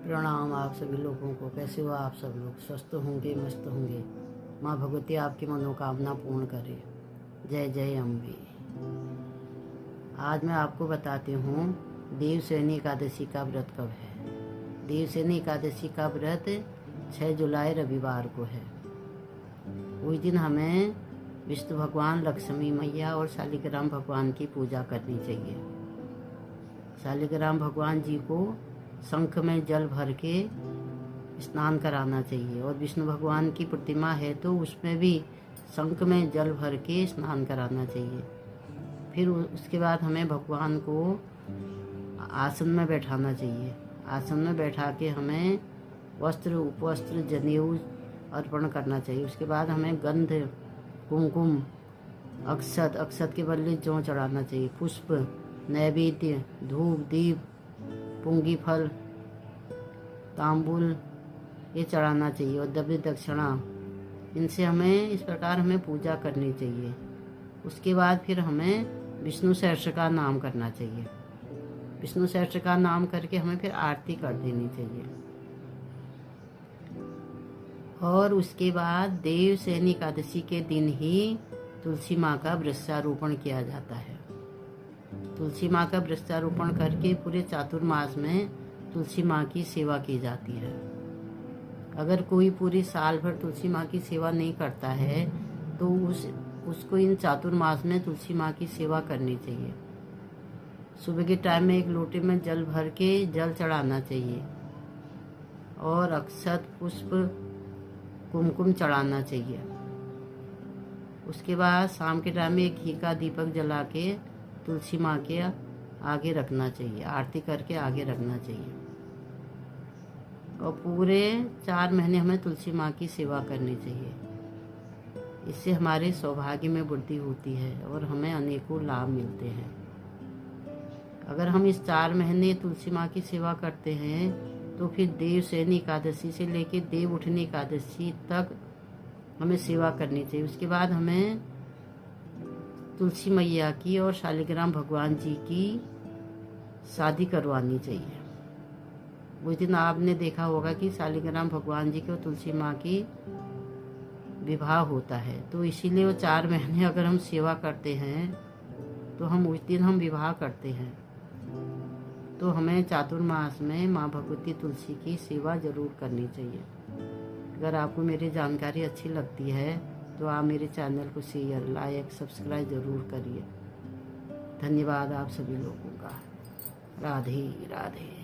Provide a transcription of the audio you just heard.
प्रणाम आप सभी लोगों को। कैसे हो आप सब लोग? स्वस्थ होंगे, मस्त होंगे। माँ भगवती आपकी मनोकामना पूर्ण करे। जय जय अम्बे। आज मैं आपको बताती हूँ देवशयनी एकादशी का व्रत कब है। देवशयनी एकादशी का व्रत 6 जुलाई रविवार को है। उस दिन हमें विष्णु भगवान, लक्ष्मी मैया और शालिग्राम भगवान की पूजा करनी चाहिए। शालिग्राम भगवान जी को शंख में जल भर के स्नान कराना चाहिए, और विष्णु भगवान की प्रतिमा है तो उसमें भी शंख में जल भर के स्नान कराना चाहिए। फिर उसके बाद हमें भगवान को आसन में बैठाना चाहिए। आसन में बैठा के हमें वस्त्र, उपवस्त्र, जनेऊ अर्पण करना चाहिए। उसके बाद हमें गंध, कुमकुम, अक्षत के बदले जौ चढ़ाना चाहिए। पुष्प, नैवेद्य, धूप, दीप, पुंगी फल, तांबुल ये चढ़ाना चाहिए, और द्रव्य दक्षिणा, इनसे हमें इस प्रकार हमें पूजा करनी चाहिए। उसके बाद फिर हमें विष्णु सहस्त्र का नाम करना चाहिए। विष्णु सहस्त्र का नाम करके हमें फिर आरती कर देनी चाहिए। और उसके बाद देवशयनी एकादशी के दिन ही तुलसी माँ का वृक्षारोपण किया जाता है। तुलसी माँ का वृक्षारोपण करके पूरे चातुर्मास में तुलसी माँ की सेवा की जाती है। अगर कोई पूरी साल भर तुलसी माँ की सेवा नहीं करता है तो उसको इन चातुर्मास में तुलसी माँ की सेवा करनी चाहिए। सुबह के टाइम में एक लोटे में जल भर के जल चढ़ाना चाहिए, और अक्षत, पुष्प, कुमकुम चढ़ाना चाहिए। उसके बाद शाम के टाइम में एक घी का दीपक जला के तुलसी माँ के आगे रखना चाहिए, आरती करके आगे रखना चाहिए। और पूरे 4 महीने हमें तुलसी माँ की सेवा करनी चाहिए। इससे हमारे सौभाग्य में वृद्धि होती है और हमें अनेकों लाभ मिलते हैं। अगर हम इस 4 महीने तुलसी माँ की सेवा करते हैं तो फिर देवशयनी एकादशी से लेकर देव उठनी एकादशी तक हमें सेवा करनी चाहिए। उसके बाद हमें तुलसी मैया की और शालिग्राम भगवान जी की शादी करवानी चाहिए। उस दिन आपने देखा होगा कि शालिग्राम भगवान जी की और तुलसी माँ की विवाह होता है, तो इसीलिए वो 4 महीने अगर हम सेवा करते हैं तो हम उस दिन हम विवाह करते हैं। तो हमें चातुर्मास में माँ भगवती तुलसी की सेवा जरूर करनी चाहिए। अगर आपको मेरी जानकारी अच्छी लगती है तो आप मेरे चैनल को शेयर, लाइक, सब्सक्राइब जरूर करिए। धन्यवाद आप सभी लोगों का। राधे राधे।